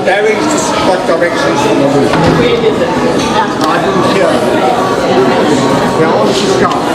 Barry's just got directions from the roof. I didn't hear. Where all she's gone.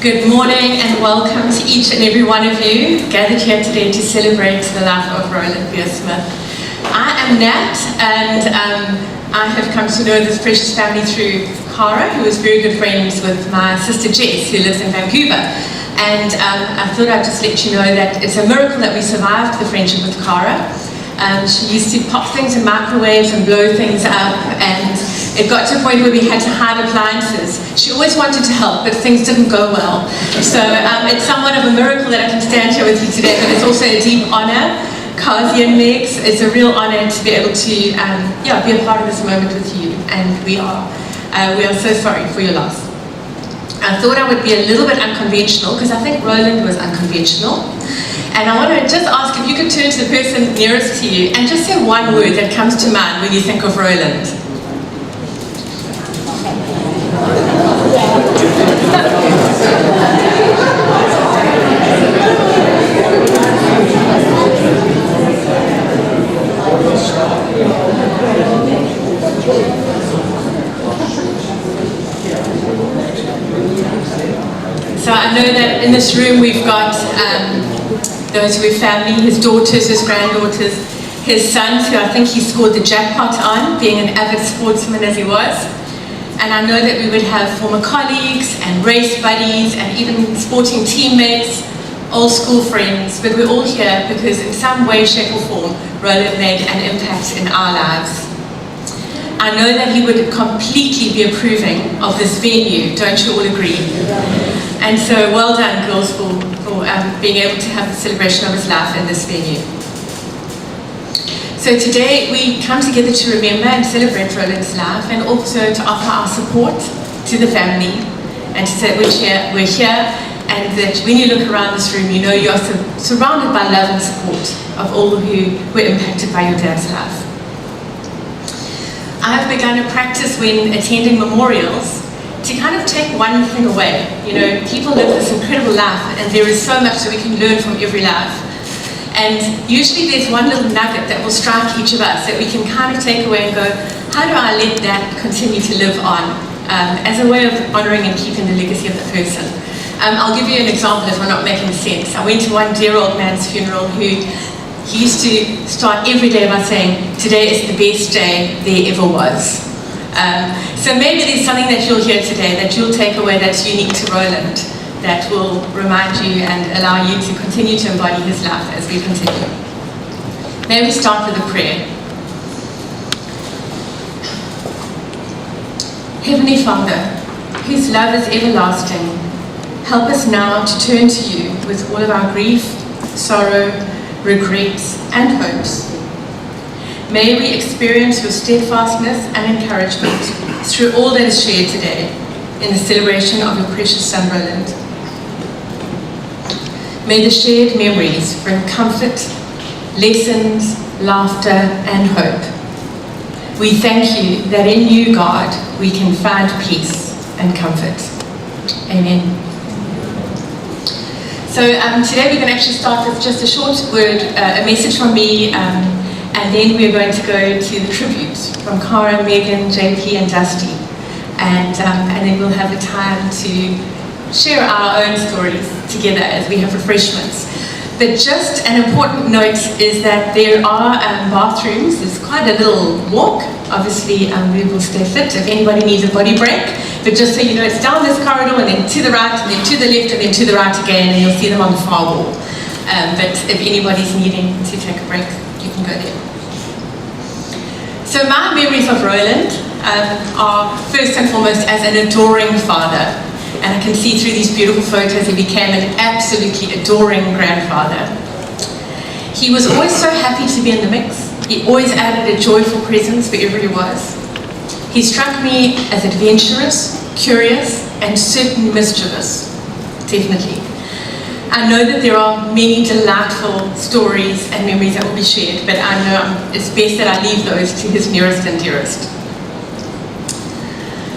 Good morning and welcome to each and every one of you gathered here today to celebrate the life of Roland Weir-Smith. I am Nat, and I have come to know this precious family through Cara, who is very good friends with my sister Jess, who lives in Vancouver. And I thought I'd just let you know that it's a miracle that we survived the friendship with Cara. She used to pop things in microwaves and blow things up, and it got to a point where we had to hide appliances. She always wanted to help, but things didn't go well. So it's somewhat of a miracle that I can stand here with you today, but it's also a deep honor. Kazi and Megs, it's a real honor to be able to be a part of this moment with you, and we are so sorry for your loss. I thought I would be a little bit unconventional, because I think Roland was unconventional. And I want to just ask if you could turn to the person nearest to you and just say one word that comes to mind when you think of Roland. So I know that in this room we've got those who have family, his daughters, his granddaughters, his sons, who I think he scored the jackpot on, being an avid sportsman as he was. And I know that we would have former colleagues and race buddies and even sporting teammates, old school friends, but we're all here because in some way, shape or form, Roland made an impact in our lives. I know that he would completely be approving of this venue, don't you all agree? And so well done, girls, for being able to have the celebration of his life in this venue. So today we come together to remember and celebrate Roland's life, and also to offer our support to the family, and to say we're here, and that when you look around this room, you know you're surrounded by love and support of all who were impacted by your dad's life. I have begun a practice when attending memorials to kind of take one thing away. You know, people live this incredible life, and there is so much that we can learn from every life. And usually there's one little nugget that will strike each of us that we can kind of take away and go, how do I let that continue to live on as a way of honoring and keeping the legacy of the person? I'll give you an example if I'm not making sense. I went to one dear old man's funeral who he used to start every day by saying, today is the best day there ever was. So maybe there's something that you'll hear today that you'll take away that's unique to Roland, that will remind you and allow you to continue to embody his life as we continue. May we start with a prayer. Heavenly Father, whose love is everlasting, help us now to turn to you with all of our grief, sorrow, regrets, and hopes. May we experience your steadfastness and encouragement through all that is shared today in the celebration of your precious son, Roland. May the shared memories bring comfort, lessons, laughter, and hope. We thank you that in you, God, we can find peace and comfort. Amen. So today we're going to actually start with just a short word, a message from me, and then we're going to go to the tributes from Cara, Megan, JP, and Dusty. And then we'll have a time to share our own stories together as we have refreshments. But just an important note is that there are bathrooms. There's quite a little walk. Obviously, we will stay fit if anybody needs a body break. But just so you know, it's down this corridor, and then to the right, and then to the left, and then to the right again, and you'll see them on the far wall. But if anybody's needing to take a break, you can go there. So my memories of Roland are first and foremost as an adoring father. And I can see through these beautiful photos he became an absolutely adoring grandfather. He was always so happy to be in the mix. He always added a joyful presence wherever he was. He struck me as adventurous, curious, and certainly mischievous, definitely. I know that there are many delightful stories and memories that will be shared, but I know it's best that I leave those to his nearest and dearest.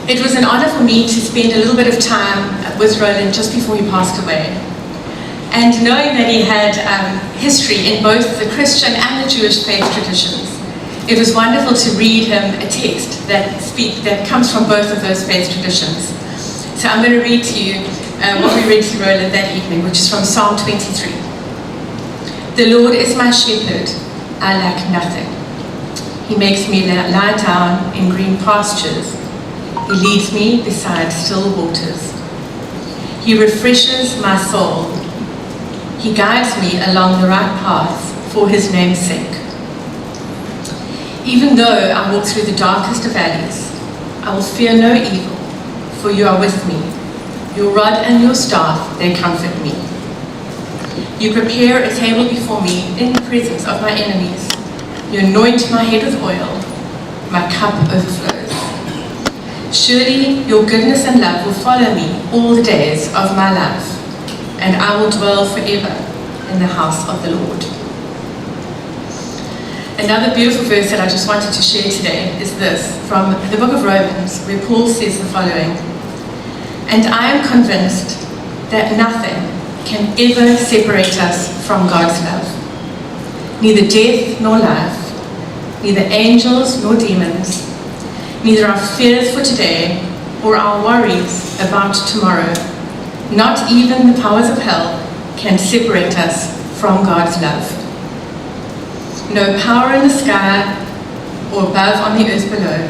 It was an honor for me to spend a little bit of time with Roland just before he passed away. And knowing that he had history in both the Christian and the Jewish faith traditions, it was wonderful to read him a text that comes from both of those faith traditions. So I'm going to read to you what we read to Roland that evening, which is from Psalm 23. The Lord is my shepherd, I lack nothing. He makes me lie down in green pastures. He leads me beside still waters. He refreshes my soul. He guides me along the right path for his name's sake. Even though I walk through the darkest of valleys, I will fear no evil, for you are with me. Your rod and your staff, they comfort me. You prepare a table before me in the presence of my enemies. You anoint my head with oil. My cup overflows. Surely your goodness and love will follow me all the days of my life, and I will dwell forever in the house of the Lord. Another beautiful verse that I just wanted to share today is this, from the book of Romans, where Paul says the following: "And I am convinced that nothing can ever separate us from God's love. Neither death nor life, neither angels nor demons, neither our fears for today or our worries about tomorrow, not even the powers of hell can separate us from God's love. No power in the sky or above on the earth below,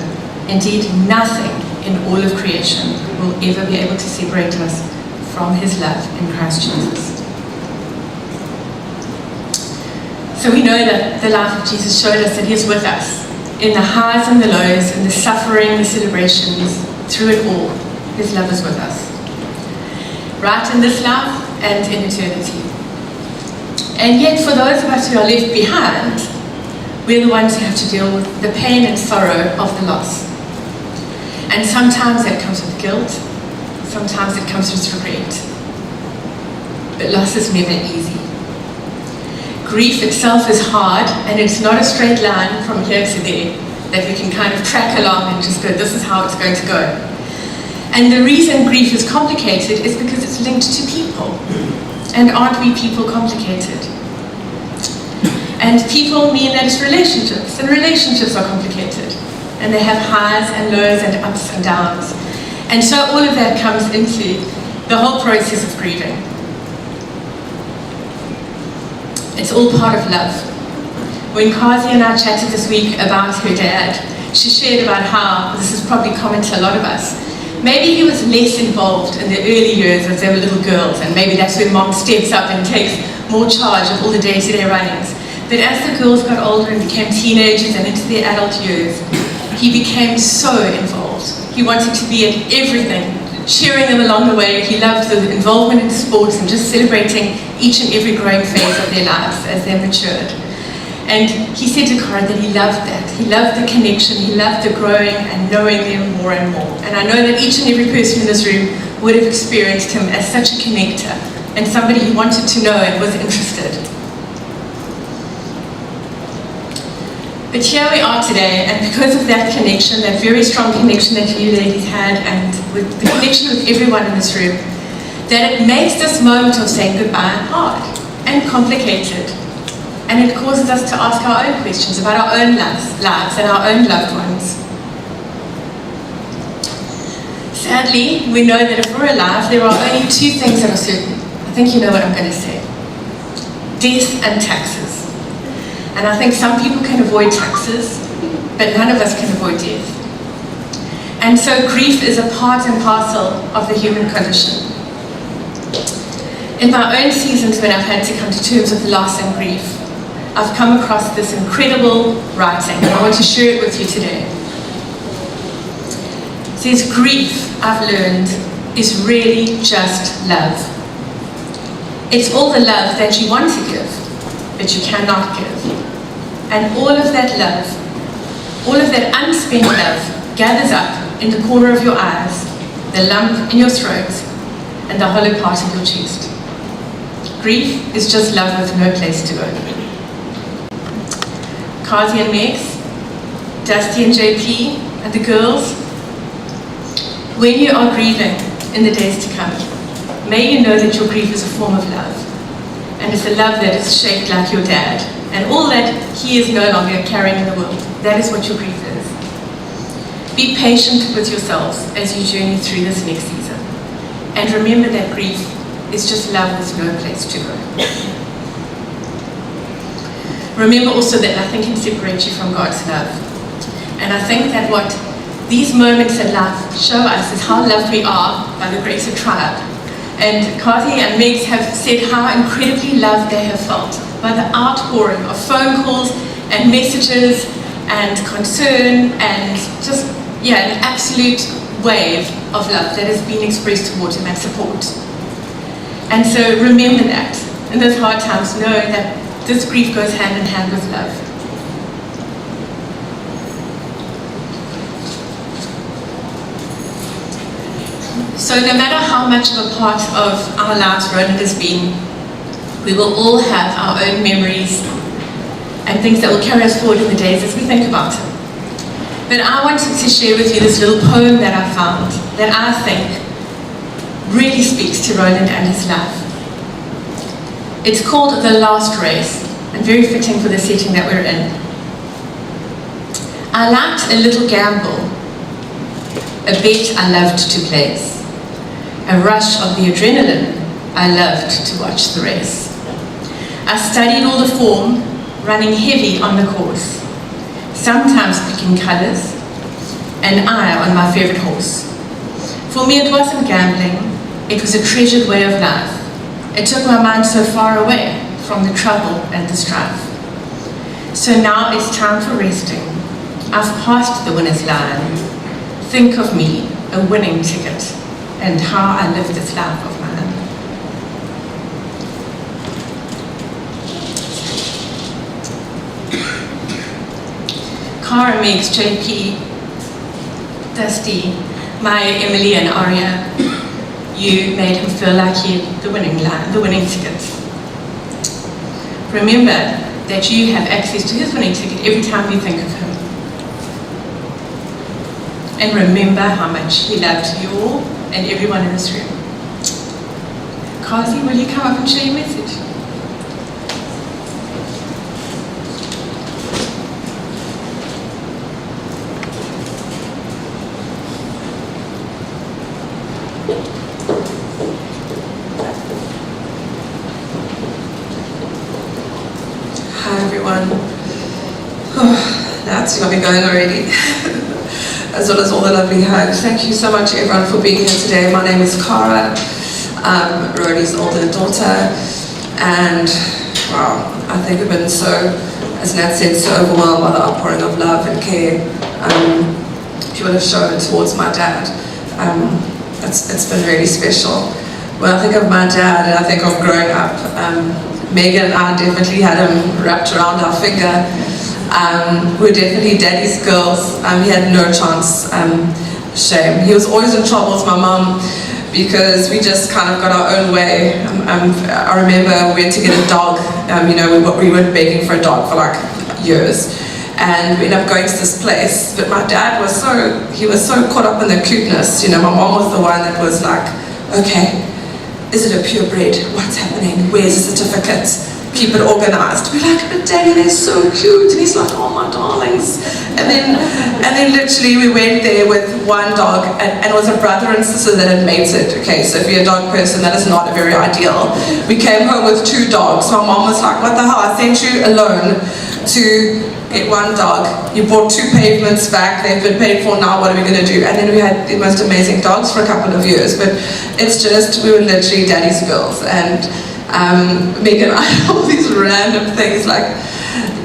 indeed nothing in all of creation will ever be able to separate us from his love in Christ Jesus." So we know that the life of Jesus showed us that he is with us in the highs and the lows, in the suffering, the celebrations, through it all. His love is with us, right in this life and in eternity. And yet for those of us who are left behind, we're the ones who have to deal with the pain and sorrow of the loss. And sometimes that comes with guilt, sometimes it comes with regret. But loss is never easy. Grief itself is hard, and it's not a straight line from here to there that we can kind of track along and just go, this is how it's going to go. And the reason grief is complicated is because it's linked to people. And aren't we people complicated? And people mean that it's relationships, and relationships are complicated. And they have highs and lows and ups and downs. And so all of that comes into the whole process of grieving. It's all part of love. When Kazi and I chatted this week about her dad, she shared about how, this is probably common to a lot of us, maybe he was less involved in the early years as they were little girls, and maybe that's when mom steps up and takes more charge of all the day-to-day runnings. But as the girls got older and became teenagers and into their adult years, he became so involved. He wanted to be at everything, cheering them along the way. He loved the involvement in sports and just celebrating each and every growing phase of their lives as they matured. And he said to Cara that he loved that. He loved the connection, he loved the growing and knowing them more and more. And I know that each and every person in this room would have experienced him as such a connector and somebody who wanted to know and was interested. But here we are today, and because of that connection, that very strong connection that you ladies had, and with the connection with everyone in this room, that it makes this moment of saying goodbye hard and complicated. And it causes us to ask our own questions about our own lives and our own loved ones. Sadly, we know that if we're alive, there are only two things that are certain. I think you know what I'm going to say. Death and taxes. And I think some people can avoid taxes, but none of us can avoid death. And so grief is a part and parcel of the human condition. In my own seasons when I've had to come to terms with loss and grief, I've come across this incredible writing, and I want to share it with you today. It says, grief, I've learned, is really just love. It's all the love that you want to give, but you cannot give. And all of that love, all of that unspent love, gathers up in the corner of your eyes, the lump in your throat, and the hollow part of your chest. Grief is just love with no place to go. Kazi and Megs, Dusty and JP, and the girls, when you are grieving in the days to come, may you know that your grief is a form of love. And it's a love that is shaped like your dad. And all that he is no longer carrying in the world. That is what your grief is. Be patient with yourselves as you journey through this next season. And remember that grief is just love with no place to go. Remember also that nothing can separate you from God's love. And I think that what these moments in life show us is how loved we are by the greater tribe. And Kazi and Megs have said how incredibly loved they have felt by the outpouring of phone calls and messages and concern and just, an absolute wave of love that has been expressed towards them and support. And so remember that. In those hard times, know that this grief goes hand in hand with love. So no matter how much of a part of our lives Roland has been, we will all have our own memories and things that will carry us forward in the days as we think about him. But I wanted to share with you this little poem that I found that I think really speaks to Roland and his life. It's called The Last Race, and very fitting for the setting that we're in. I liked a little gamble, a bet I loved to place, a rush of the adrenaline, I loved to watch the race. I studied all the form, running heavy on the course, sometimes picking colours, an eye on my favourite horse. For me it wasn't gambling, it was a treasured way of life. It took my mind so far away from the trouble and the strife. So now it's time for resting. I've passed the winner's line. Think of me, a winning ticket, and how I live this life of mine. Cara makes JP, Dusty, Maya, Emily, and Aria. You made him feel like he had the winning ticket. Remember that you have access to his winning ticket every time you think of him. And remember how much he loved you all and everyone in this room. Kazi, will you come up and share your message? Hi everyone. That's got me going already. As well as all the lovely hugs. Thank you so much everyone for being here today. My name is Cara, Rodi's older daughter, and wow, I think I've been so, as Nat said, so overwhelmed by the outpouring of love and care people have shown towards my dad. It's been really special. When I think of my dad and I think of growing up, Megan and I definitely had him wrapped around our finger. We were definitely daddy's girls. He had no chance, shame. He was always in trouble with my mum because we just kind of got our own way. I remember we went to get a dog, we were begging for a dog for like years. And we ended up going to this place, but my dad was so caught up in the cuteness. My mom was the one that was like, okay, is it a purebred? What's happening? Where's the certificate? Keep it organized. We're like, but daddy, they're so cute. And he's like, oh my darlings. And then literally we went there with one dog, and it was a brother and sister that had mated. Okay, so if you're a dog person, that is not very ideal. We came home with 2 dogs. My mom was like, what the hell? I sent you alone to get 1 dog. You brought 2 pavements back. They've been paid for now. What are we going to do? And then we had the most amazing dogs for a couple of years. But it's just, we were literally daddy's girls. And Megan and I had all these random things like,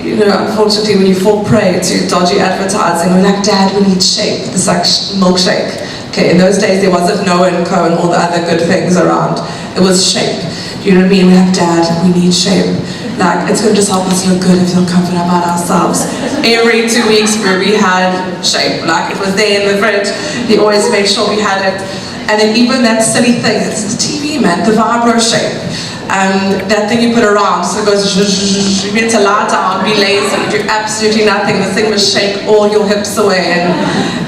unfortunately when you fall prey to dodgy advertising, we're like, Dad, we need Shape, this like milkshake. Okay, in those days there wasn't Noah and Co and all the other good things around. It was Shape. You know what I mean? We're like, Dad, we need Shape. Like, it's going to just help us look good and feel confident about ourselves. Every 2 weeks we had Shape. Like, it was there in the fridge. He always made sure we had it. And then even that silly thing, it's the TV, man, the vibro Shape. That thing you put around, so it goes, you meant to lie down, be lazy, do absolutely nothing. The thing will shake all your hips away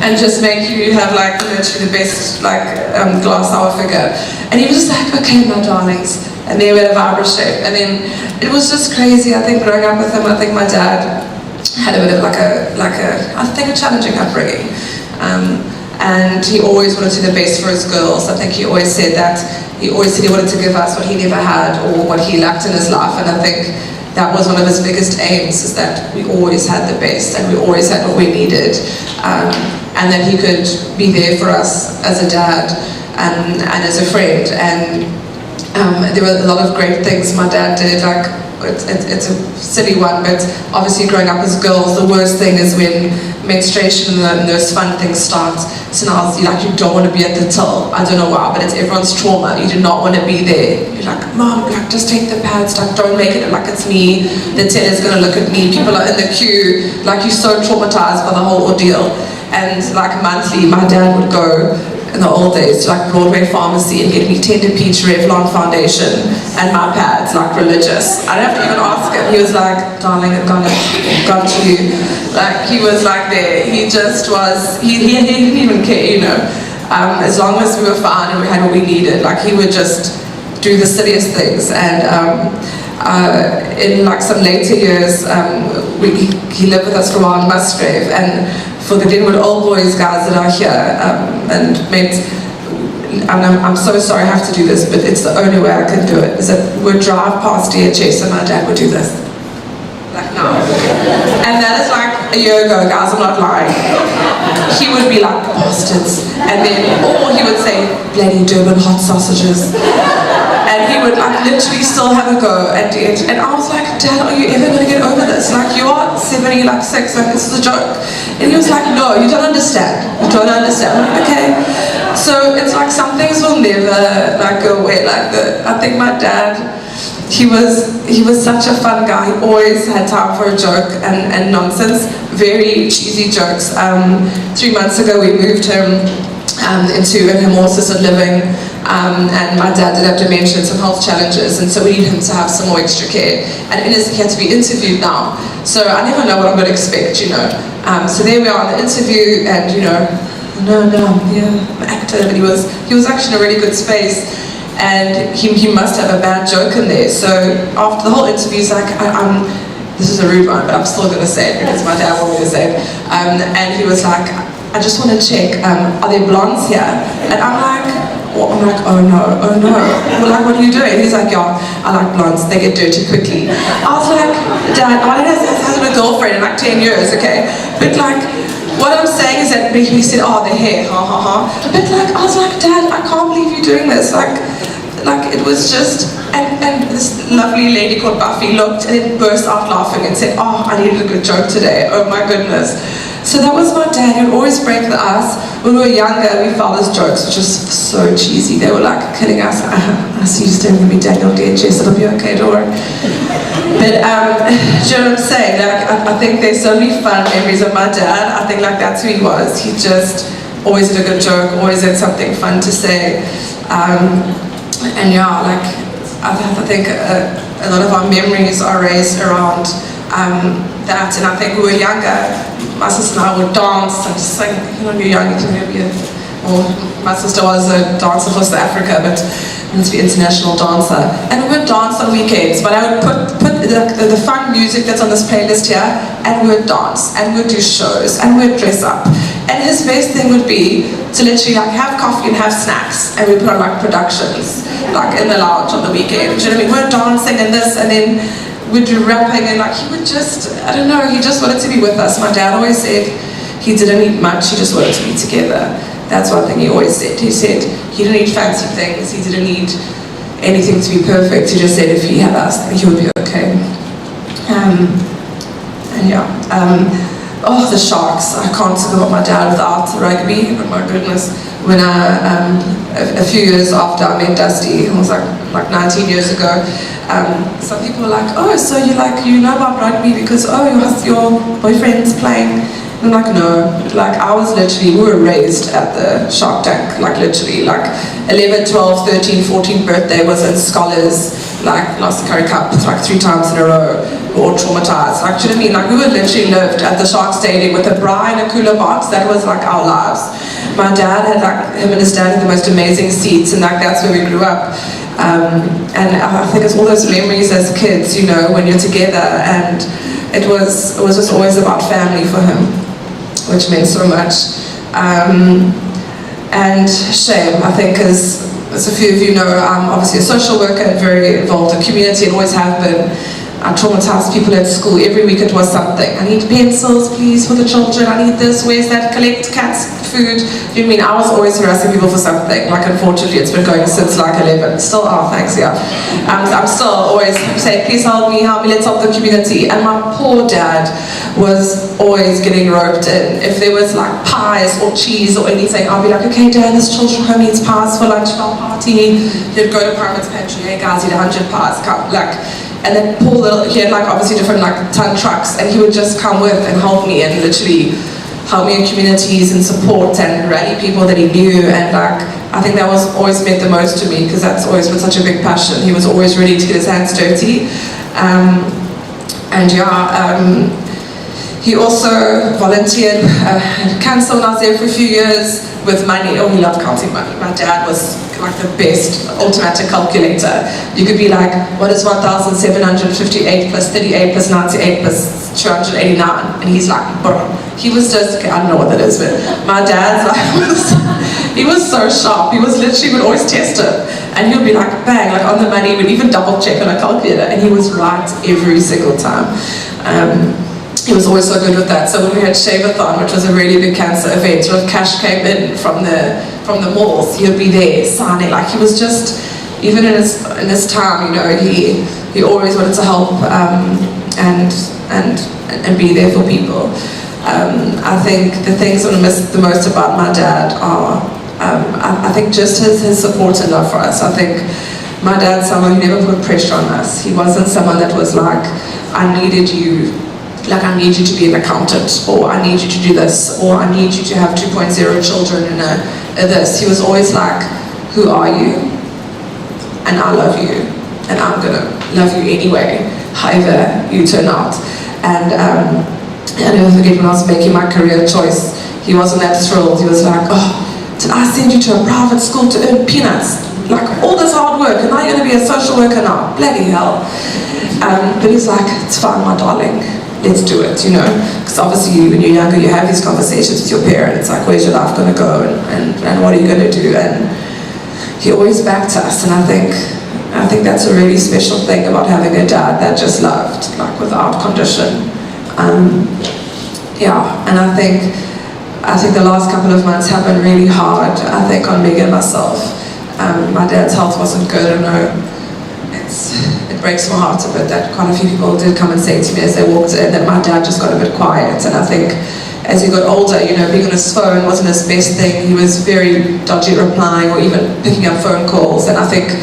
and just make you have like literally the best glass hour figure. And he was just like, okay, my darlings. And then we had a vibro Shape. And then it was just crazy. I think growing up with him, I think my dad had a bit of a challenging upbringing. And he always wanted to do the best for his girls. I think he always said that. He always said he wanted to give us what he never had or what he lacked in his life. And I think that was one of his biggest aims, is that we always had the best and we always had what we needed. And that he could be there for us as a dad and as a friend. And there were a lot of great things my dad did. It's a silly one, but obviously growing up as girls, the worst thing is when menstruation and those fun things start. So now you don't want to be at the till. I don't know why, but it's everyone's trauma. You do not want to be there. You're like, Mom, just take the pads, don't make it like it's me. The till is going to look at me. People are in the queue. You're so traumatized by the whole ordeal. And monthly, my dad would go in the old days to like Broadway Pharmacy and get me Tender Peach Revlon foundation and my pads, like religious. I didn't have to even ask him. He was like, darling, I've got to you. Like, he was like there. He just was, he didn't even care, you know. As long as we were fine and we had what we needed, like he would just do the silliest things. And in like some later years, he lived with us for a while in Musgrave, and for the Glenwood Old Boys guys that are here, and I'm so sorry I have to do this, but it's the only way I can do it, is that we'd drive past DHS and my dad would do this. Like, no. And that is like a year ago, guys, I'm not lying. He would be like, bastards. And then, or he would say, bloody Durban hot sausages. And he would like literally still have a go at DHS. And I was like, Dad, are you ever going to get over this? Like, you are 70, like 6, like this is a joke. And he was like, no, you don't understand. You don't understand. I'm like, okay. So it's like some things will never like go away like that. I think my dad, he was such a fun guy. He always had time for a joke and nonsense, very cheesy jokes. 3 months ago we moved him into a more assisted living, and my dad did have dementia and some health challenges, and so we need him to have some more extra care. And he had to be interviewed now, so I never know what I'm going to expect, you know. So there we are in the interview, and you know, no, yeah, I'm an actor, but he was actually in a really good space. And he must have a bad joke in there. So after the whole interview, he's like, this is a rude one, but I'm still going to say it because my dad wanted me to say it. And he was like, I just want to check, are there blondes here? And I'm like, oh no. Well, like, what are you doing? He's like, yeah, I like blondes, they get dirty quickly. I was like, Dad, my dad hasn't a girlfriend in like 10 years, okay? But like, what I'm saying is that he said, oh, the hair, ha. But like, I was like, Dad, I can't believe you're doing this. Like it was just, and this lovely lady called Buffy looked and then burst out laughing and said, oh, I needed a good joke today, oh my goodness. So that was my dad. He would always break the ice. When we were younger, we found his jokes, which was so cheesy. They were like killing us. I see you staring at me, Daniel, DHS, it'll be okay, don't worry. But, do you know what I'm saying? Like, I think there's so many fun memories of my dad. I think like that's who he was. He just always had a good joke, always had something fun to say. And yeah, like, I think a lot of our memories are raised around that. And I think when we were younger, my sister and I would dance and sing. You know, when you're young, you can be my sister was a dancer for South Africa, but to be international dancer. And we would dance on weekends, but I would put the fun music that's on this playlist here, and we would dance, and we would do shows, and we would dress up. And his best thing would be to literally like have coffee and have snacks, and we put on like productions, like in the lounge on the weekend. Do you know what I mean? We're dancing and this, and then we'd do rapping, and like he would just, I don't know, he just wanted to be with us. My dad always said he didn't need much, he just wanted to be together. That's one thing he always said. He said he didn't need fancy things, he didn't need anything to be perfect. He just said if he had us, he would be okay. And yeah, oh, the Sharks. I can't talk about my dad without rugby. Oh my goodness. When a few years after I met Dusty, it was like 19 years ago, some people were like, oh, so you know about rugby because, oh, your boyfriend's playing. And I'm like, no, like I was literally, we were raised at the Shark Tank, like literally, like 11, 12, 13, 14th birthday was in Scholars, like lost the Curry Cup like 3 times in a row, we were all traumatized. Like, do you know what I mean? Like we were literally lived at the Shark Stadium with a bra and a cooler box. That was like our lives. My dad had like, him and his dad had the most amazing seats, and like that's where we grew up. And I think it's all those memories as kids, you know, when you're together, and it was just always about family for him, which meant so much. And shame, I think, as a few of you know, I'm obviously a social worker and very involved in community and always have been. I traumatized people at school. Every week it was something. I need pencils, please, for the children. I need this. Where's that? Collect cats' food. You know what I mean? I was always harassing people for something. Like, unfortunately, it's been going since like 11. Still, oh, thanks, yeah. I'm still always saying, please help me, let's help the community. And my poor dad was always getting roped in. If there was like pies or cheese or anything, I'll be like, okay, Dad, this children's home needs pies for lunch for our party. He'd go to Parliament's Pantry, hey guys, eat 100 pies, come, like. And then poor little, he had like obviously different like ton trucks, and he would just come with and help me and literally help me in communities and support and rally people that he knew, and like I think that was always meant the most to me, because that's always been such a big passion. He was always ready to get his hands dirty, and yeah, he also volunteered at cancer when I was there for a few years with money. Oh, he loved counting money. My dad was like the best automatic calculator. You could be like, what is 1,758 plus 38 plus 98 plus 289? And he's like, bro. He was just, okay, I don't know what that is, but my dad's like, he was so sharp. He was literally, would always test it. And he would be like, bang, like on the money, would even double check on a calculator. And he was right every single time. He was always so good with that. So when we had Shave-a-thon, which was a really big cancer event, sort of cash came in from the malls, he would be there signing. Like he was just, even in his time, you know, he always wanted to help and be there for people. I think the things that I miss the most about my dad are, I think just his support and love for us. I think my dad's someone who never put pressure on us. He wasn't someone that was like, I need you to be an accountant, or I need you to do this, or I need you to have 2.0 children and this. He was always like, who are you? And I love you, and I'm gonna love you anyway, however you turn out. And I never forget when I was making my career choice, he wasn't that thrilled. He was like, oh, did I send you to a private school to earn peanuts? Like all this hard work, and now you're gonna be a social worker now? Bloody hell. But he's like, it's fine, my darling. Let's do it, you know, because obviously when you're younger you have these conversations with your parents, like where's your life going to go, and what are you going to do, and he always backed us. And I think that's a really special thing about having a dad that just loved, like without condition. Yeah, and I think the last couple of months have been really hard, I think, on Meg and myself. My dad's health wasn't good, and it breaks my heart a bit that quite a few people did come and say to me as they walked in that my dad just got a bit quiet. And I think as he got older, you know, being on his phone wasn't his best thing. He was very dodgy at replying or even picking up phone calls, and I think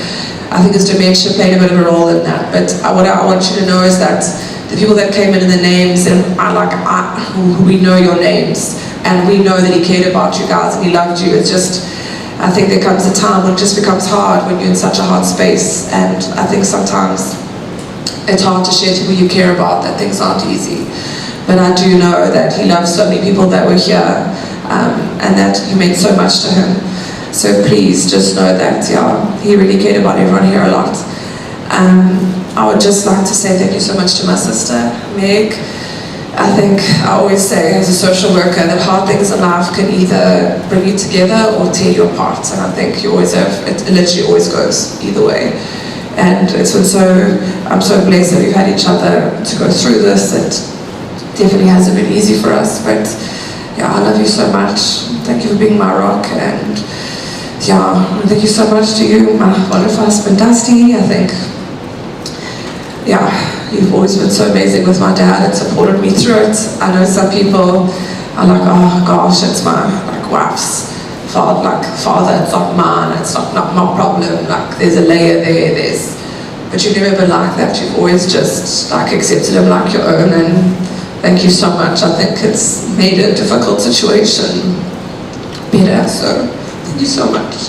his dementia played a bit of a role in that. But what I want you to know is that the people that came in the names, and we know your names, and we know that he cared about you guys and he loved you. It's just, I think there comes a time when it just becomes hard when you're in such a hard space, and I think sometimes it's hard to share to people you care about that things aren't easy. But I do know that he loved so many people that were here, and that you meant so much to him. So please just know that, yeah, he really cared about everyone here a lot. I would just like to say thank you so much to my sister, Meg. I think I always say as a social worker that hard things in life can either bring you together or tear you apart, and I think you always have, it literally always goes either way. And it's been I'm so blessed that we've had each other to go through this. It definitely hasn't been easy for us, but yeah, I love you so much. Thank you for being my rock, and yeah, thank you so much to you, my wonderful husband Dusty. I think, yeah, you've always been so amazing with my dad and supported me through it. I know some people are like, oh gosh, it's my wife's father, it's not mine, it's not my problem, like there's a layer there, but you've never been like that. You've always just accepted him like your own, and thank you so much. I think it's made a difficult situation better, so thank you so much.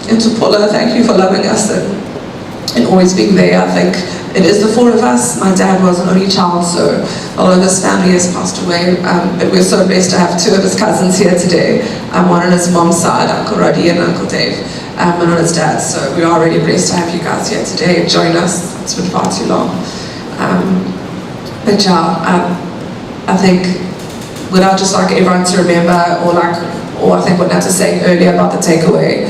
And to Paula, thank you for loving us and always being there. I think it is the four of us. My dad was an only child, so all of his family has passed away, but we're so blessed to have two of his cousins here today. One on his mom's side, Uncle Roddy and Uncle Dave, and on his dad's. So we are really blessed to have you guys here today. Join us. It's been far too long. But yeah, I think what I'd just like everyone to remember, or I think what Nat was saying earlier about the takeaway,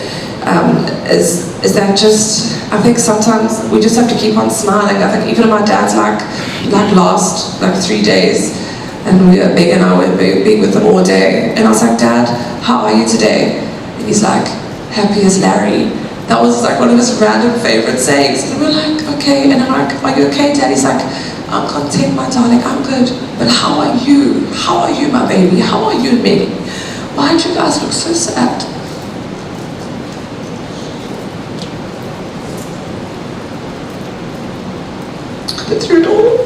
is that just, I think sometimes we just have to keep on smiling. I think even my dad's last 3 days, and Meg and I were being with him all day, and I was like, Dad, how are you today? And he's like, happy as Larry. That was one of his random favorite sayings, and we're like, okay. And I'm like, are you okay, Dad? He's like, I'm content, my darling, I'm good, but how are you? How are you, my baby? How are you, Meg? Why do you guys look so sad? Through it all.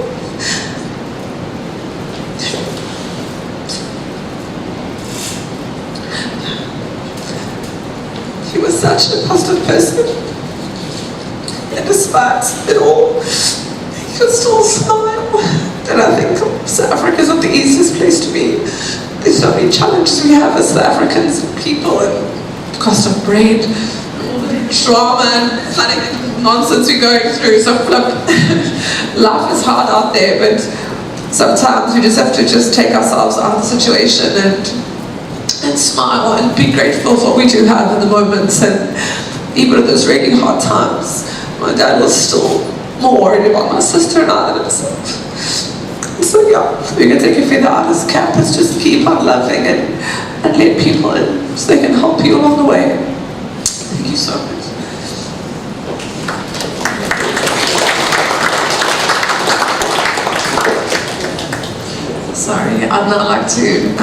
such a positive person. And despite it all, he could still smile. And I think South Africa is not the easiest place to be. There's so many challenges we have as South Africans and people, and the cost of bread, all the drama and flooding nonsense we're going through. So life is hard out there, but sometimes we just have to take ourselves out of the situation and smile and be grateful for what we do have in the moments. And even in those really hard times, my dad was still more worried about my sister and I than himself. So yeah, we're going to take a feather out of his cap. Is just keep on loving and let people in so they can help you along the way. Thank you so much. Sorry, I'd now like to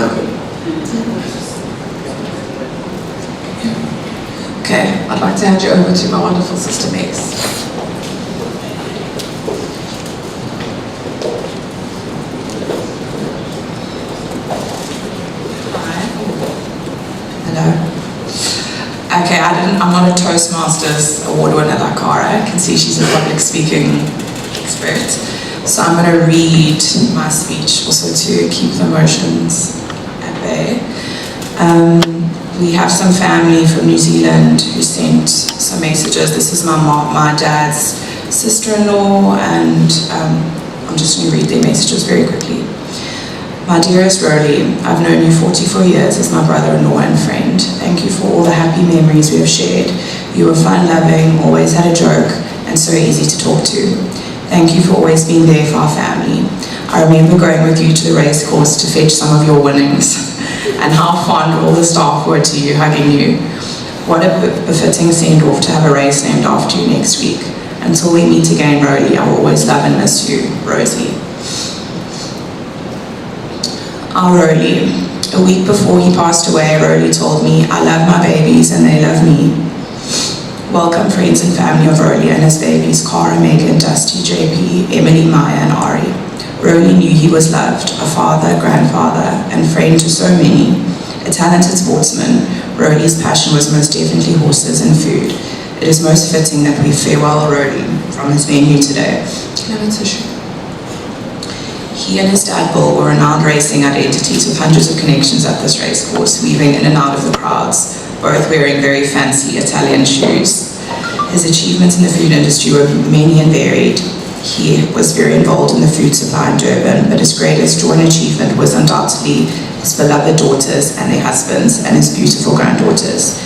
okay, I'd like to hand you over to my wonderful sister Mace. Okay, I'm not a Toastmasters award winner like Cara. I can see she's a public speaking expert. So I'm going to read my speech also to keep the emotions at bay. We have some family from New Zealand who sent some messages. This is my dad's sister-in-law, and I'm just going to read their messages very quickly. My dearest Roly, I've known you 44 years as my brother-in-law and friend. Thank you for all the happy memories we have shared. You were fun-loving, always had a joke, and so easy to talk to. Thank you for always being there for our family. I remember going with you to the race course to fetch some of your winnings, and how fond all the staff were to you, hugging you. What a befitting send-off to have a race named after you next week. Until we meet again, Roly, I will always love and miss you, Rosie. Our Roly. A week before he passed away, Roly told me, I love my babies and they love me. Welcome friends and family of Roly and his babies, Cara, Megan, Dusty, JP, Emily, Maya and Ari. Roly knew he was loved, a father, grandfather and friend to so many. A talented sportsman, Roly's passion was most definitely horses and food. It is most fitting that we farewell Roly from his venue today. Can I have a tissue? He and his dad Bill were renowned racing identities with hundreds of connections at this racecourse, weaving in and out of the crowds, both wearing very fancy Italian shoes. His achievements in the food industry were many and varied. He was very involved in the food supply in Durban, but his greatest joy and achievement was undoubtedly his beloved daughters and their husbands and his beautiful granddaughters.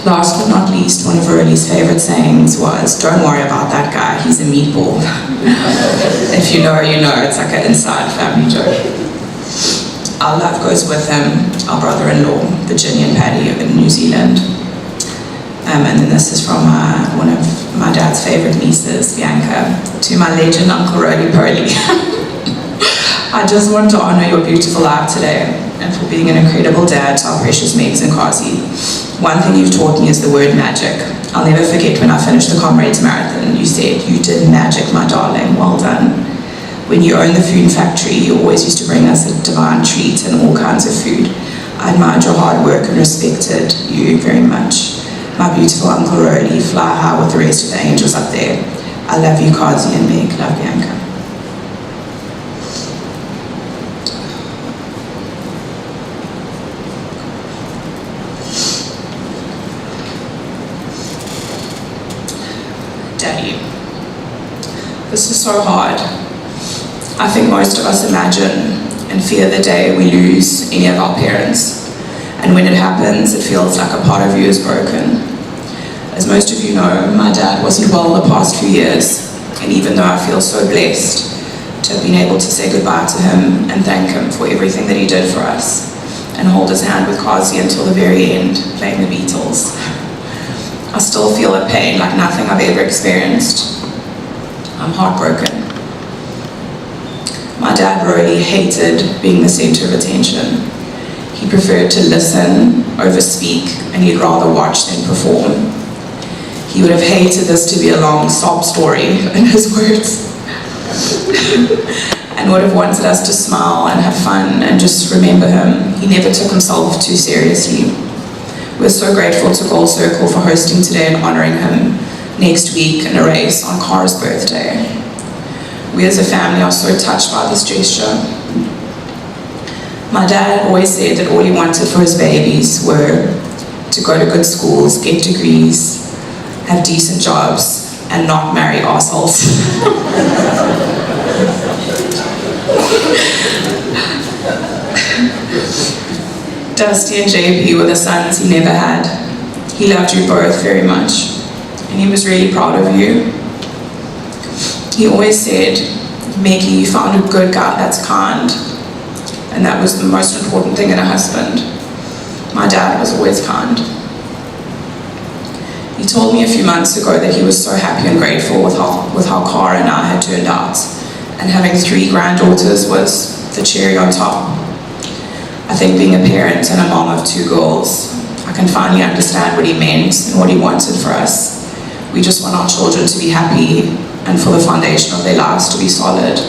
Last but not least, one of Roly's favorite sayings was, don't worry about that guy, he's a meatball. If you know, you know, it's like an inside family joke. Our love goes with him, our brother-in-law, Virginia and Paddy in New Zealand. And then this is from one of my dad's favorite nieces, Bianca, to my legend Uncle Roly Poly. I just want to honor your beautiful life today and for being an incredible dad to our precious Megs and Kazi. One thing you've taught me is the word magic. I'll never forget when I finished the Comrades Marathon, you said, you did magic, my darling, well done. When you owned the food factory, you always used to bring us a divine treat and all kinds of food. I admired your hard work and respected you very much. My beautiful Uncle Roly, fly high with the rest of the angels up there. I love you, Kazi and Meg. Love, Bianca. Daddy. This is so hard. I think most of us imagine and fear the day we lose any of our parents. And when it happens, it feels like a part of you is broken. As most of you know, my dad wasn't well the past few years, and even though I feel so blessed to have been able to say goodbye to him and thank him for everything that he did for us, and hold his hand with Kazi until the very end, playing the Beatles, I still feel a pain like nothing I've ever experienced. I'm heartbroken. My dad really hated being the center of attention. He preferred to listen over speak, and he'd rather watch than perform. He would have hated this to be a long sob story, in his words, and would have wanted us to smile and have fun and just remember him. He never took himself too seriously. We're so grateful to Gold Circle for hosting today and honouring him next week in a race on Cara's birthday. We as a family are so touched by this gesture. My dad always said that all he wanted for his babies were to go to good schools, get degrees, have decent jobs, and not marry arseholes. Dusty and JP were the sons he never had. He loved you both very much, and he was really proud of you. He always said, Maggie, you found a good guy that's kind, and that was the most important thing in a husband. My dad was always kind. He told me a few months ago that he was so happy and grateful with how Cara and I had turned out, and having 3 granddaughters was the cherry on top. I think being a parent and a mom of 2 girls, I can finally understand what he meant and what he wanted for us. We just want our children to be happy and for the foundation of their lives to be solid.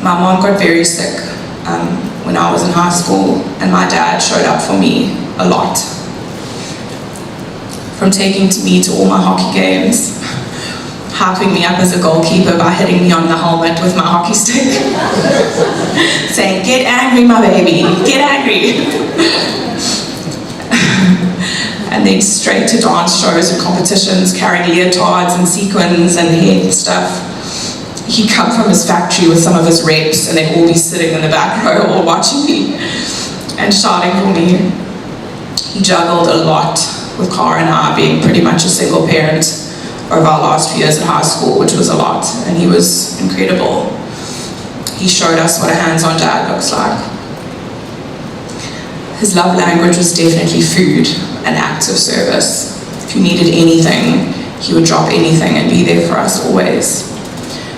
My mom got very sick when I was in high school, and my dad showed up for me a lot. From taking me to all my hockey games, hyping me up as a goalkeeper by hitting me on the helmet with my hockey stick, saying, "Get angry, my baby, get angry." And then straight to dance shows and competitions, carrying leotards and sequins and hair stuff. He'd come from his factory with some of his reps, and they'd all be sitting in the back row all watching me and shouting for me. He juggled a lot with Cara and I being pretty much a single parent over our last few years at high school, which was a lot, and he was incredible. He showed us what a hands-on dad looks like. His love language was definitely food and acts of service. If you needed anything, he would drop anything and be there for us always.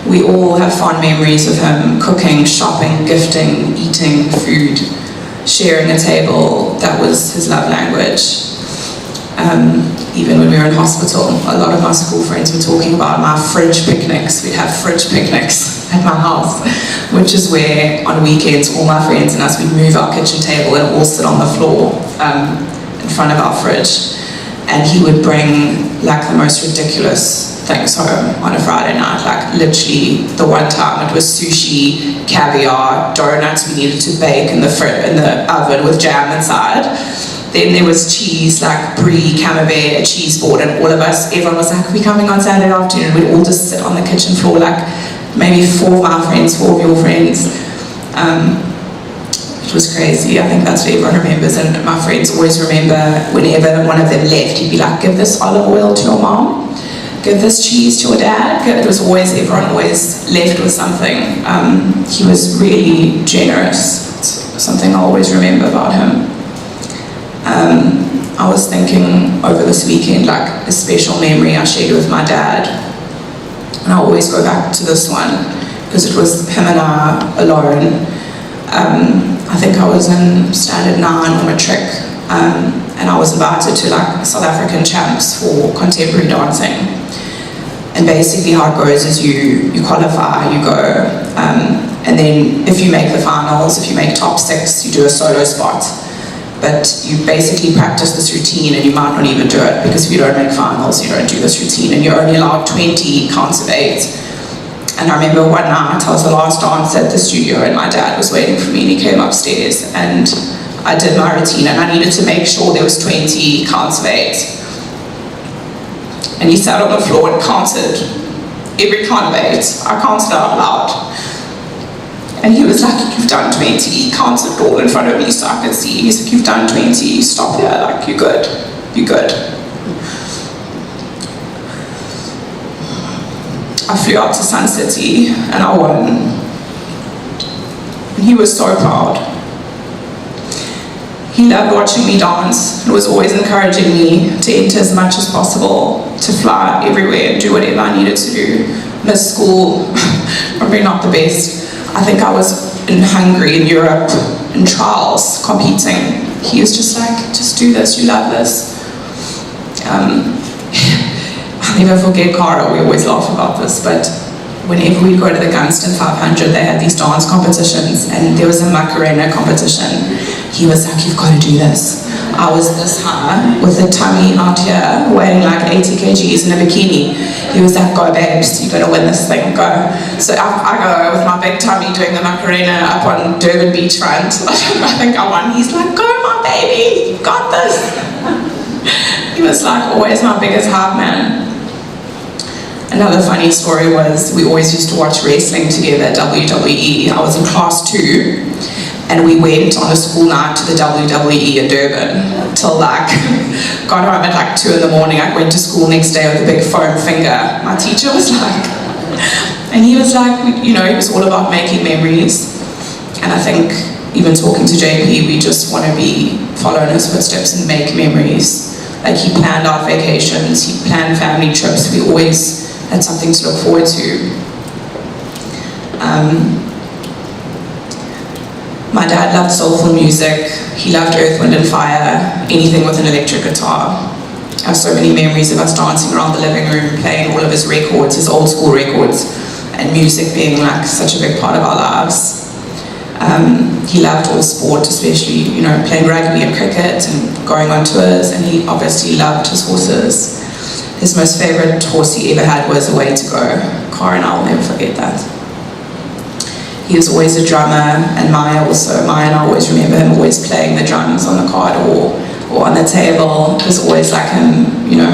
We all have fond memories of him cooking, shopping, gifting, eating food, sharing a table. That was his love language. Even when we were in hospital, a lot of my school friends were talking about my fridge picnics. We'd have fridge picnics at my house, which is where on weekends all my friends and us, we'd move our kitchen table and all sit on the floor in front of our fridge. And he would bring like the most ridiculous things home on a Friday night. Like literally the one time it was sushi, caviar, donuts we needed to bake in the oven with jam inside. Then there was cheese, like brie, camembert, a cheese board, and all of us, everyone was like, "We're coming on Saturday afternoon." We'd all just sit on the kitchen floor, like maybe 4 of my friends, 4 of your friends. It was crazy. I think that's what everyone remembers, and my friends always remember whenever one of them left, he'd be like, "Give this olive oil to your mom, give this cheese to your dad." It was always, everyone always left with something. He was really generous. It's something I always remember about him. I was thinking over this weekend, like a special memory I shared with my dad, and I always go back to this one because it was him and I alone. I think I was in standard 9 or matric, and I was invited to like South African champs for contemporary dancing. And basically how it goes is you qualify, you go, and then if you make the finals, if you make top 6, you do a solo spot. But you basically practice this routine, and you might not even do it, because if you don't make finals, you don't do this routine, and you're only allowed 20 counts of 8. And I remember one night, I was the last dance at the studio, and my dad was waiting for me, and he came upstairs, and I did my routine, and I needed to make sure there was 20 counts of 8. And he sat on the floor and counted every count of 8. I counted out loud. And he was like, "You've done 20, he counted it all in front of me so I could see." He's like, "You've done 20, stop here, like, you're good, you're good." I flew out to Sun City and I won. And he was so proud. He loved watching me dance and was always encouraging me to enter as much as possible, to fly everywhere and do whatever I needed to do. Miss school, probably not the best. I think I was in Hungary, in Europe, in trials, competing. He was just like, "Just do this, you love this." I'll never forget Cara, we always laugh about this, but whenever we'd go to the Gunston 500, they had these dance competitions, and there was a Macarena competition. He was like, "You've got to do this." I was this high with a tummy out here, weighing like 80 kgs in a bikini. He was like, go babes, you're gonna win this thing, go. So I go with my big tummy doing the Macarena up on Durban beachfront. I think I won. He's like, go my baby, you got this. He was like always my biggest hype man. Another funny story was we always used to watch wrestling together, WWE. I was in class 2 and we went on a school night to the WWE in Durban till like, got home at like 2 in the morning. I went to school next day with a big foam finger. My teacher was like, and he was like, you know, it was all about making memories. And I think even talking to JP, we just want to follow in his footsteps and make memories. Like he planned our vacations, he planned family trips. We always had something to look forward to. My dad loved soulful music. He loved Earth, Wind and Fire, anything with an electric guitar. I have so many memories of us dancing around the living room, playing all of his records, his old school records, and music being like such a big part of our lives. He loved all sport, especially, you know, playing rugby and cricket and going on tours, and he obviously loved his horses. His most favorite horse he ever had was A Way to Go. Cara and I will never forget that. He was always a drummer, and Maya and I always remember him always playing the drums on the corridor or on the table. It was always like him, you know,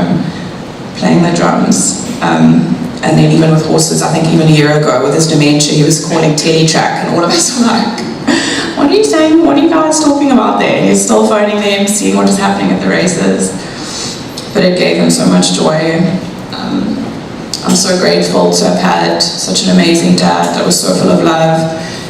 playing the drums. And then even with horses, I think even a year ago with his dementia, he was calling Teletrack, and all of us were like, what are you saying? What are you guys talking about there? And he's still phoning them, seeing what is happening at the races. But it gave him so much joy. I'm so grateful to have had such an amazing dad that was so full of love,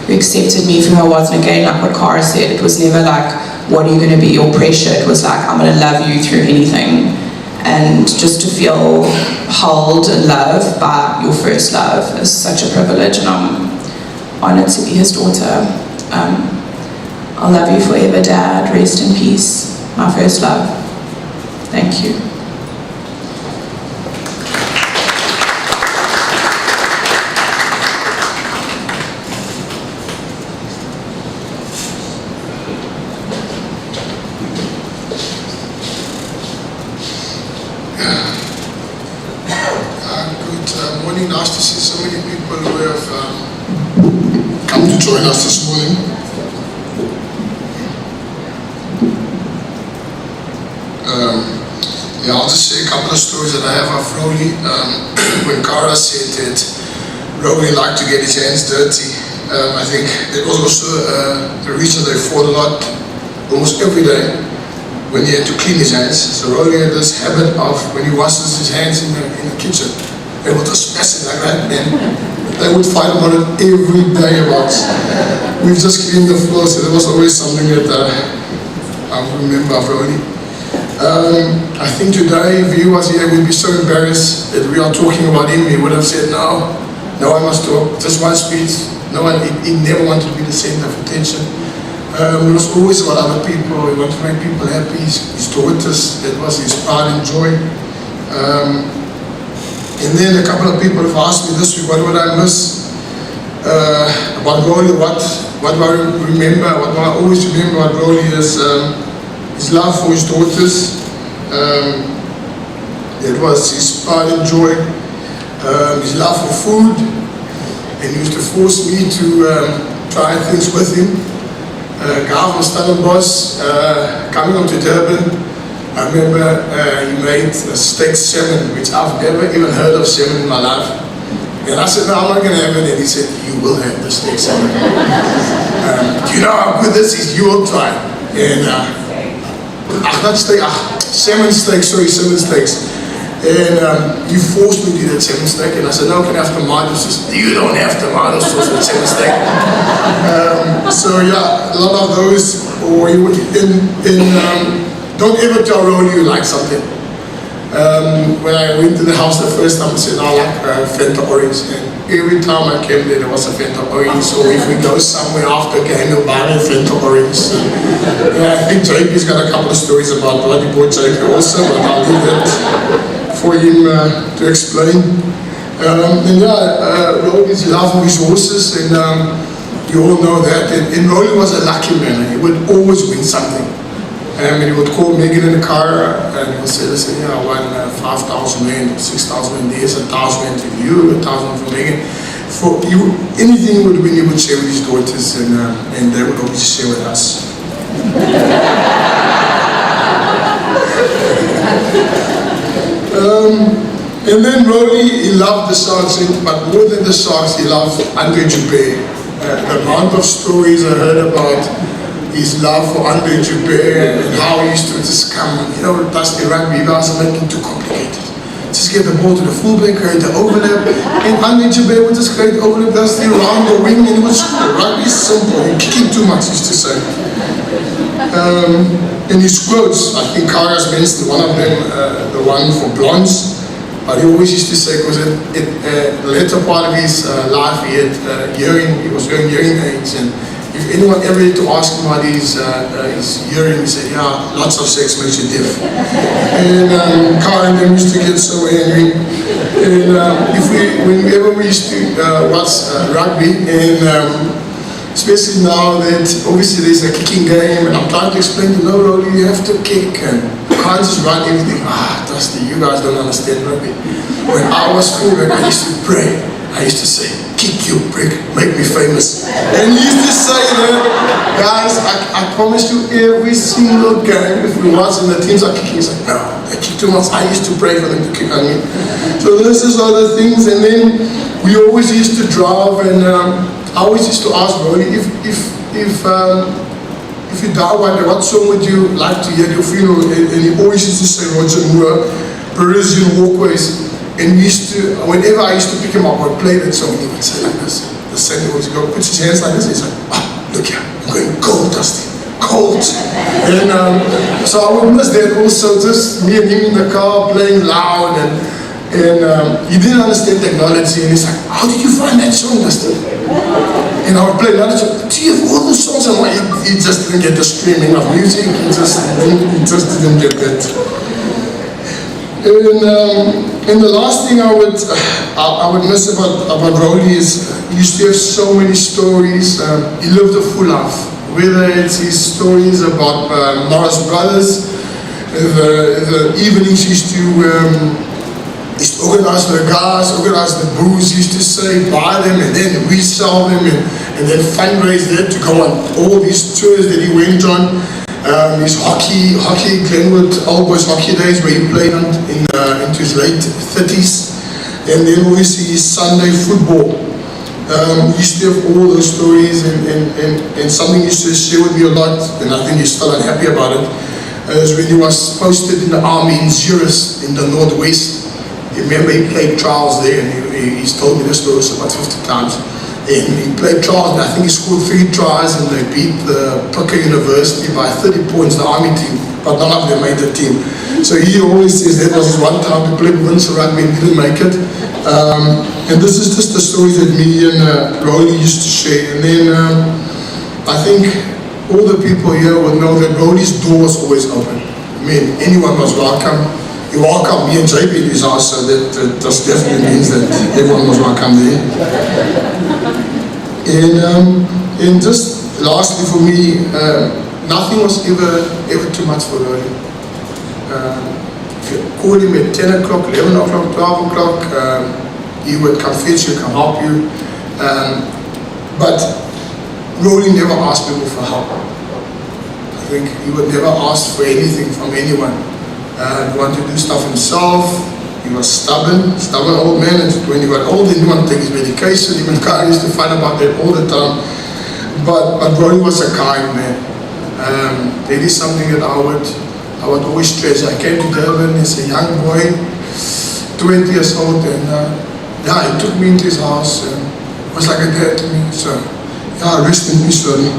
who accepted me for who I was. And again, like what Cara said, it was never like, what are you going to be, or pressure. It was like, I'm going to love you through anything. And just to feel held and loved by your first love is such a privilege, and I'm honored to be his daughter. I'll love you forever, Dad. Rest in peace. My first love. Thank you. Good morning. Nice to see so many people who have come to join us this morning. Yeah, I'll just say a couple of stories that I have of Roly. When Cara said that Roly liked to get his hands dirty, I think it was also the reason they fought a lot, almost every day, when he had to clean his hands. So Roly had this habit of, when he washes his hands in the kitchen, they would just mess it like that, and they would fight about it every day about, we've just cleaned the floor. So there was always something that I remember of Roly. I think today, if he was here, we'd be so embarrassed that we are talking about him. He would have said, no, I must talk, just one speech. No one, he never wanted to be the center of attention. It was always about other people. He wanted to make people happy. His daughters, that was his pride and joy. And then a couple of people have asked me this week, what would I miss about Roly? What do I remember? What I always remember about Roly is his love for his daughters. It was his pride and joy. His love for food. And he used to force me to try things with him. Gav from Stellenbosch, coming on to Durban, I remember he made a steak salmon, which I've never even heard of salmon in my life. And I said, no, I'm not going to have it. And he said, you will have the steak salmon. Do you know how good this is? You will try. And salmon steaks. And he forced me to do that salmon steak, and I said, no, can I have tomato sauce? You don't have tomato sauce with salmon steak. So yeah, a lot of those, or you would, don't ever tell Roly you like something. When I went to the house the first time, I said, I like Fanta Orange, and every time I came there was a Fanta Orange. So if we go somewhere after a game, we'll buy a Fanta Orange. Yeah, I think JP's got a couple of stories about Bloody Boy JP also, but I'll leave it for him to explain. And yeah, Roly's love for his horses, and you all know that. And Roly was a lucky man. He would always win something. And he would call Megan in the car and he would say, listen, I won 5,000 rand, 6,000 rand, there's 1,000 rand for you, 1,000 for Megan. For you, anything would win, he would share with his daughters and they would always share with us. And then Rolly, he loved the songs, but more than the songs, he loved Andre Joubert. The amount of stories I heard about his love for Andre Joubert and how he used to just come, Dusty rugby, you guys are making it too complicated. Just get the ball to the fullback, create the overlap, and Andre Joubert would just create the overlap, Dusty around the wing, and it was rugby is simple, you're kicking too much, he used to say. In his quotes, I think Kara's mentioned one of them, the one for blondes, but he always used to say, because the later part of his life, he was wearing hearing aids, and if anyone ever had to ask him about his hearing, he said, yeah, lots of sex makes you deaf. And Kara and them used to get so angry. And whenever we used to watch rugby, and especially now that obviously there's a kicking game, and I'm trying to explain to no, Rolly, you have to kick, and you can't just run everything. Dusty, you guys don't understand rugby. When I was fullback, I used to pray. I used to say, kick you prick, make me famous. And he used to say that, guys, I promise you every single game, if we watch and the teams are kicking, he's like, no, they kick too much. I used to pray for them to kick on me. So this is all the things, and then we always used to drive, and I always used to ask Rolly, if you die one day, what song would you like to hear at your funeral? And he always used to say Roger Moore, Parisian Walkways. And whenever I used to pick him up, I would play that song, and he would say like this. The singer would go, puts his hands like this, and he's like, look here, I'm going cold, Dusty, cold. And so I would miss that also, just me and him in the car playing loud, and he didn't understand technology, and he's like, how did you find that song, Dusty? And I would play another song, do you have all the songs? And he just didn't get the streaming of music, he just didn't get that. And the last thing I would miss about Rolly is he used to have so many stories. He lived a full life, whether it's his stories about Morris Brothers, the evenings he used to organize the guys, organize the booze, he used to say, buy them and then resell them and then fundraise them to go on all these tours that he went on. His hockey, Glenwood Old Boys hockey days, where he played into his late 30s, and then obviously his Sunday football. He used to have all those stories, and something he used to share with me a lot, and I think he's still unhappy about it, is when he was posted in the army in Zurich in the northwest. You remember he played trials there, and he's told me this story about 50 times. And he played trials, and I think he scored 3 tries, and they beat the Pucker University by 30 points, the army team, but none of them made the team. So he always says that was his one time to play provincial rugby and didn't make it. And this is just the stories that me and Rolly used to share. And then I think all the people here would know that Rolly's door was always open. I mean, anyone was welcome. He welcomed me and JP in his house, so that just definitely means that everyone was welcome there. And just lastly for me, nothing was ever too much for Rolly. If you call him at 10 o'clock, 11 o'clock, 12 o'clock, he would come fetch you, come help you. But Rolly never asked people for help. I think he would never ask for anything from anyone. He wanted to do stuff himself. He was stubborn old man, and when he got older, he didn't want to take his medication. Even Kyle used to fight about that all the time. But Rolly was a kind man. That is something that I would always treasure. I came to Durban as a young boy, 20 years old, and he took me into his house, and was like a dad to me. So, rest in peace, Rolly.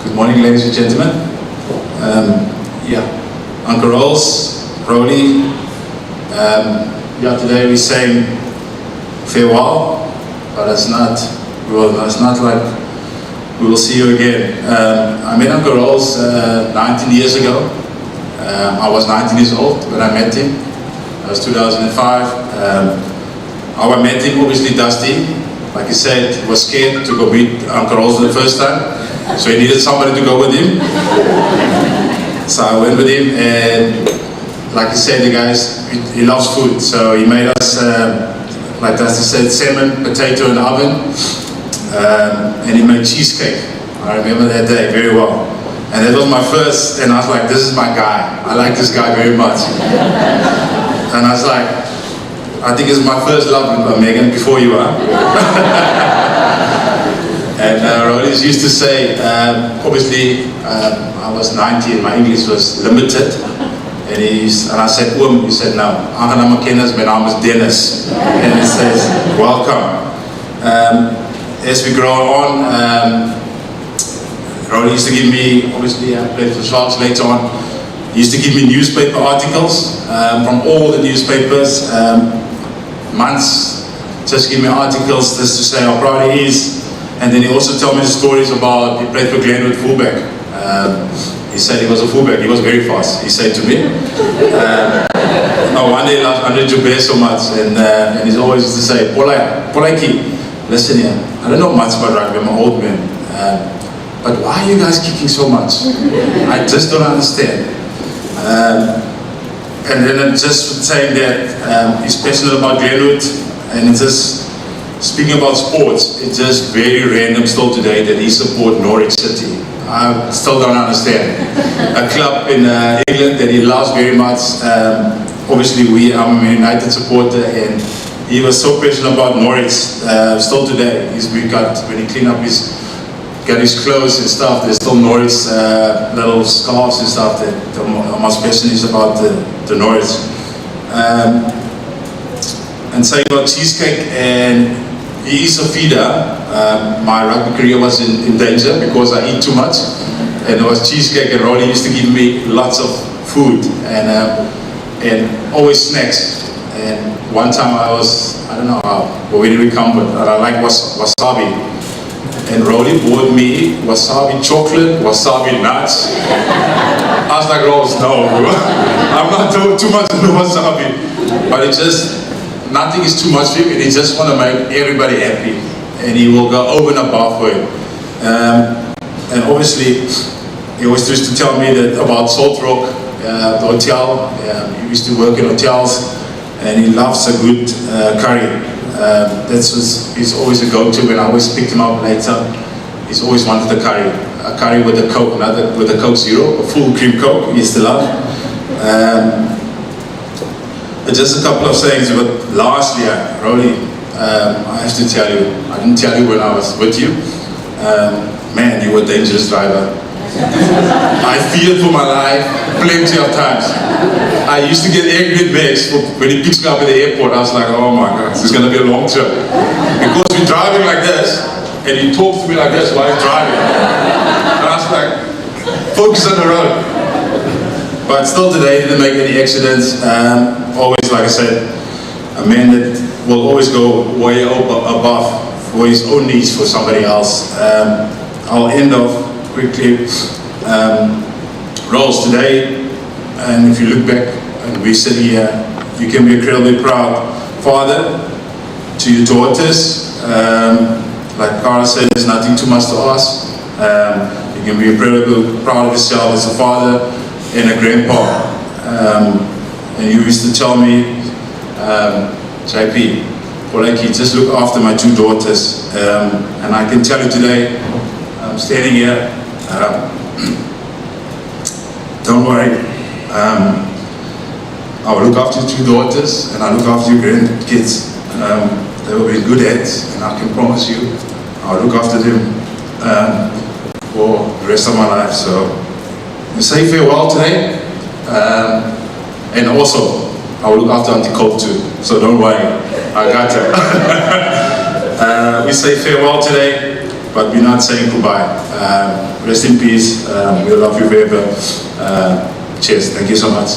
Good morning, ladies and gentlemen. Uncle Rolls, Rolly. Today we're saying farewell, but it's not like we will see you again. I met Uncle Rolls 19 years ago. I was 19 years old when I met him. That was 2005. How I met him, obviously Dusty, like he said, he was scared to go meet Uncle Roland the first time, so he needed somebody to go with him. So I went with him, and like he said, the guys, he loves food, so he made us, like Dusty said, salmon, potato in the oven, and he made cheesecake. I remember that day very well. And that was my first, and I was like, this is my guy. I like this guy very much. And I was like, I think it's my first love, Megan, before you are. And Roland used to say, obviously, I was 90 and my English was limited. And I said, he said, no, aangenaam kennis, my name is Dennis. And he says, welcome. As we grow on, Roland used to give me, obviously I played for Sharks later on, he used to give me newspaper articles from all the newspapers, months, just give me articles just to say how proud he is. And then he also told me the stories about, he played for Glenwood fullback. He said he was a fullback, he was very fast, he said to me. No wonder he loved Andre Joubert so much, and he's always used to say, Polaki, listen here, I don't know much about rugby, I'm an old man. But why are you guys kicking so much? I just don't understand. And then I'm just saying that he's passionate about Glenwood, and it's just speaking about sports, it's just very random still today that he supports Norwich City. I still don't understand. A club in England that he loves very much. Obviously, I'm a United supporter, and he was so passionate about Norwich. Still today, when he cleaned up got his clothes and stuff, there's still Norwich little scarves and stuff that I'm most passionate is about the Norwich. And saying about cheesecake, and he is a feeder. My rugby career was in danger because I eat too much, and there was cheesecake, and Rolly used to give me lots of food and always snacks. And one time I don't know where did we come, but I like wasabi. And Rolly bought me wasabi chocolate, wasabi nuts. I was like, Rolls, no, I'm not doing too much of the wasabi. But it just, nothing is too much for him, and he just want to make everybody happy. And he will go over and above for it. And obviously, he always used to tell me that about Salt Rock, the hotel. He used to work in hotels, and he loves a good curry. He's always a go-to. When I always picked him up later, he's always wanted a curry with a Coke, with a Coke Zero, a full cream Coke. He used to love. But just a couple of things. But last year, Rolly, I have to tell you, I didn't tell you when I was with you. Man, you were a dangerous driver. I feared for my life plenty of times. I used to get angry at Max when he picks me up at the airport. I was like, oh my God, this is going to be a long trip. Because we're driving like this, and he talks to me like this while he's driving. And I was like, focus on the road. But still today, didn't make any accidents. Always, like I said, a man that will always go way above for his own needs for somebody else. I'll end off quickly. Rolls today, and if you look back and we sit here, you can be incredibly proud father to your daughters. Like Cara said, there's nothing too much to ask. You can be incredibly proud of yourself as a father and a grandpa. And you used to tell me, JP, just look after my two daughters. And I can tell you today, I'm standing here, don't worry, I will look after your two daughters, and I look after your grandkids. They will be in good hands, and I can promise you, I'll look after them for the rest of my life. So, we say farewell today, and also, I will look after Auntie Cope too, so don't worry, I got her. We say farewell today, but we're not saying goodbye. Rest in peace, we'll love you forever. Cheers, thank you so much.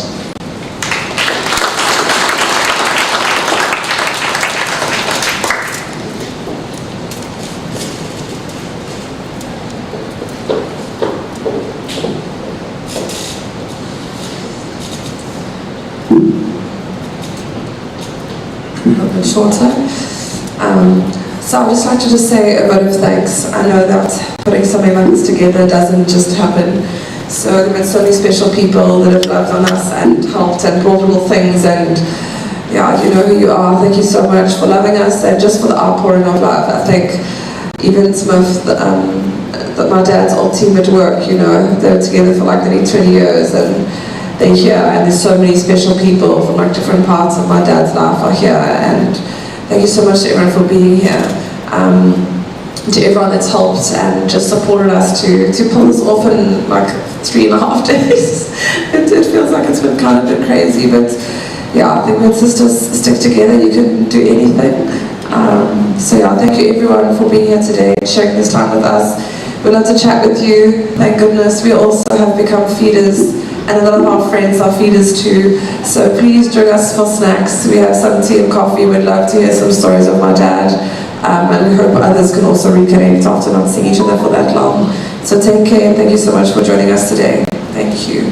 daughter. So I'd just like to say a vote of thanks. I know that putting something like this together doesn't just happen. So there have been so many special people that have loved on us and helped and brought little things, and yeah, you know who you are. Thank you so much for loving us and just for the outpouring of love. I think even some of my dad's old team at work, you know, they were together for like nearly 20 years, and they're here, and there's so many special people from like different parts of my dad's life are here, and thank you so much to everyone for being here. To everyone that's helped and just supported us to pull this off in like 3.5 days. It feels like it's been kind of a bit crazy, but yeah, I think when sisters stick together, you can do anything. So yeah, thank you everyone for being here today, sharing this time with us. We'd love to chat with you. Thank goodness we also have become feeders, and a lot of our friends are feeders too. So please join us for snacks. We have some tea and coffee. We'd love to hear some stories of my dad. And we hope others can also reconnect after not seeing each other for that long. So take care, and thank you so much for joining us today. Thank you.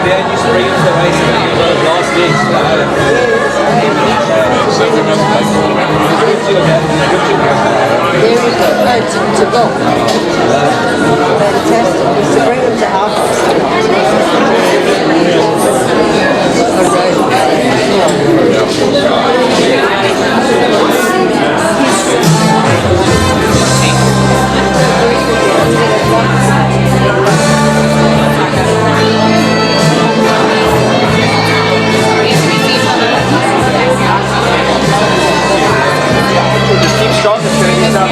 Dad used to bring him to the race and he was last legs. Very good. Oh, to go. Fantastic. To bring them to our house. Just keep strong and turn yourself.